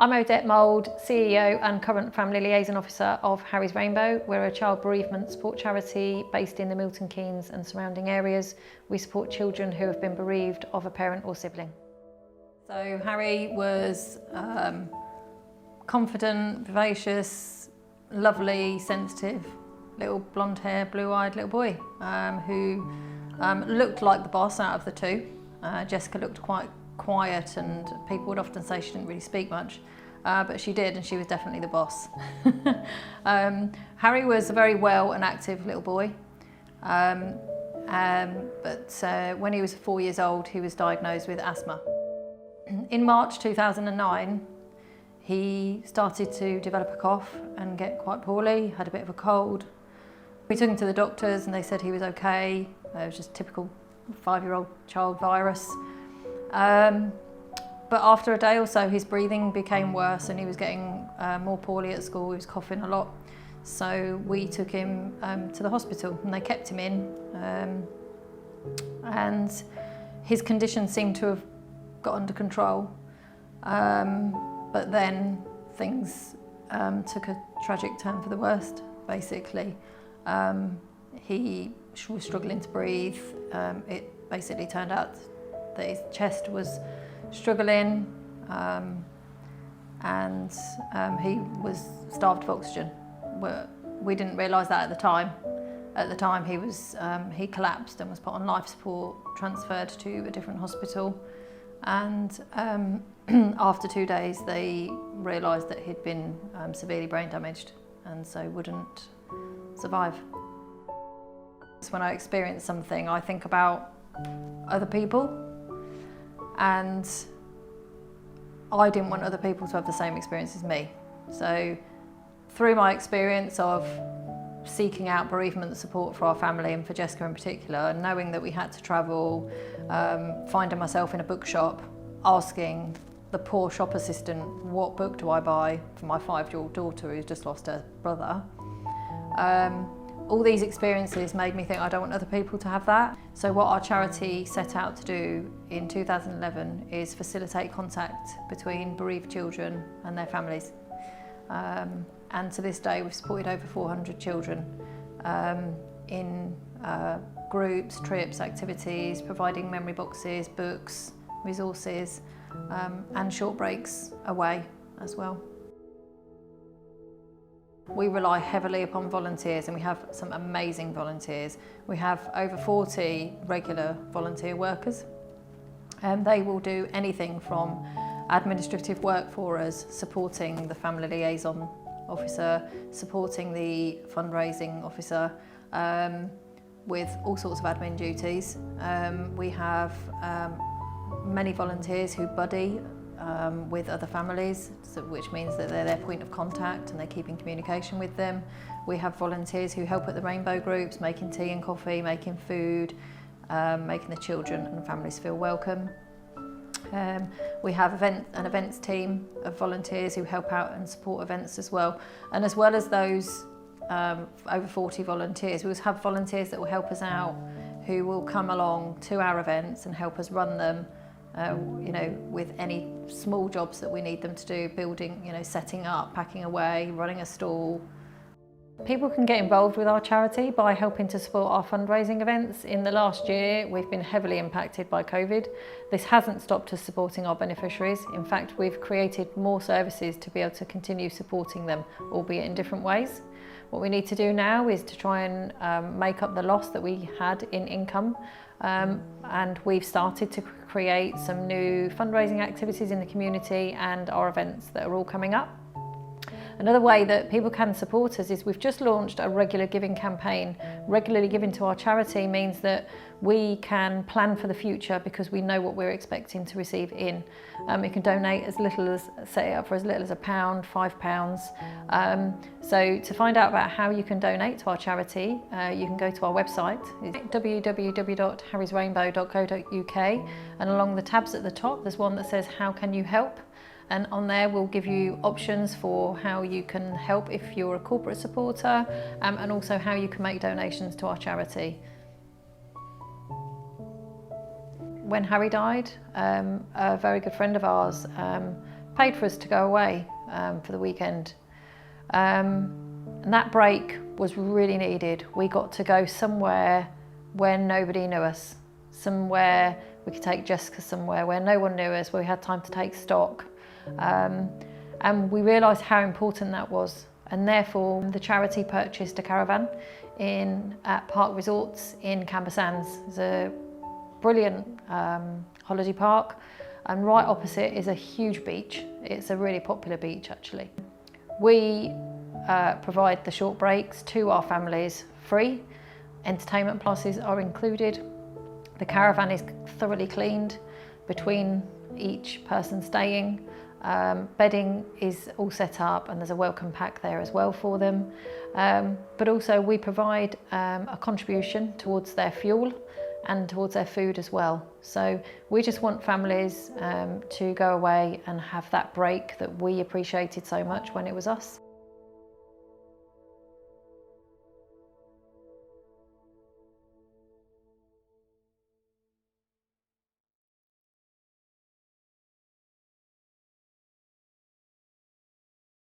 I'm Odette, CEO and current Family Liaison Officer of Harry's Rainbow. We're a child bereavement support charity based in the Milton, Keynes and surrounding areas. We support children who have been bereaved of a parent or sibling. So Harry was confident, vivacious, lovely, sensitive, little blonde hair, blue-eyed little boy who looked like the boss out of the two. Jessica looked quite quiet and people would often say she didn't really speak much, but she did, and she was definitely the boss. Harry was a very well and active little boy, but when he was 4 years old he was diagnosed with asthma. In March 2009 he started to develop a cough and get quite poorly, had a bit of a cold. We took him to the doctors and they said he was okay. It was just typical 5-year-old child virus. But after a day or so his breathing became worse and he was getting more poorly at school. He was coughing a lot. So we took him to the hospital and they kept him in. And his condition seemed to have got under control. But then things took a tragic turn for the worst, basically. He was struggling to breathe. It basically turned out that his chest was struggling and he was starved of oxygen. We didn't realise that at the time. At the time he collapsed and was put on life support, transferred to a different hospital, and after 2 days they realised that he'd been severely brain damaged and so wouldn't survive. When I experience something I think about other people, and I didn't want other people to have the same experience as me. So through my experience of seeking out bereavement support for our family and for Jessica in particular, and knowing that we had to travel, finding myself in a bookshop asking the poor shop assistant, what book do I buy for my 5-year-old daughter who's just lost her brother? All these experiences made me think I don't want other people to have that. So what our charity set out to do in 2011 is facilitate contact between bereaved children and their families. And to this day we've supported over 400 children in groups, trips, activities, providing memory boxes, books, resources, and short breaks away as well. We rely heavily upon volunteers and we have some amazing volunteers. We have over 40 regular volunteer workers and they will do anything from administrative work for us, supporting the family liaison officer, supporting the fundraising officer with all sorts of admin duties. We have many volunteers who buddy with other families, which means that they're their point of contact and they keep in communication with them. We have volunteers who help at the rainbow groups, making tea and coffee, making food, making the children and families feel welcome. We have an events team of volunteers who help out and support events as well. And as well as those over 40 volunteers, we also have volunteers that will help us out, who will come along to our events and help us run them. You know, with any small jobs that we need them to do, building, you know, setting up, packing away, running a stall. People can get involved with our charity by helping to support our fundraising events. In the last year, we've been heavily impacted by COVID. This hasn't stopped us supporting our beneficiaries. In fact, we've created more services to be able to continue supporting them, albeit in different ways. What we need to do now is to try and make up the loss that we had in income. And we've started to create some new fundraising activities in the community and our events that are all coming up. Another way that people can support us is we've just launched a regular giving campaign. Regularly giving to our charity means that we can plan for the future because we know what we're expecting to receive in. You can donate as little as, set it up for as little as £1, £5. So to find out about how you can donate to our charity, you can go to our website, www.harrysrainbow.co.uk, and along the tabs at the top there's one that says how can you help? And on there we'll give you options for how you can help if you're a corporate supporter, and also how you can make donations to our charity. When Harry died, a very good friend of ours paid for us to go away for the weekend. And that break was really needed. We got to go somewhere where nobody knew us, somewhere we could take Jessica somewhere where no one knew us, where we had time to take stock. And we realised how important that was. And therefore, the charity purchased a caravan at Park Resorts in Camber Sands. It's a brilliant holiday park, and right opposite is a huge beach. It's a really popular beach, actually. We provide the short breaks to our families free. Entertainment passes are included. The caravan is thoroughly cleaned between each person staying. Bedding is all set up, and there's a welcome pack there as well for them. But also we provide a contribution towards their fuel and towards their food as well. So we just want families to go away and have that break that we appreciated so much when it was us.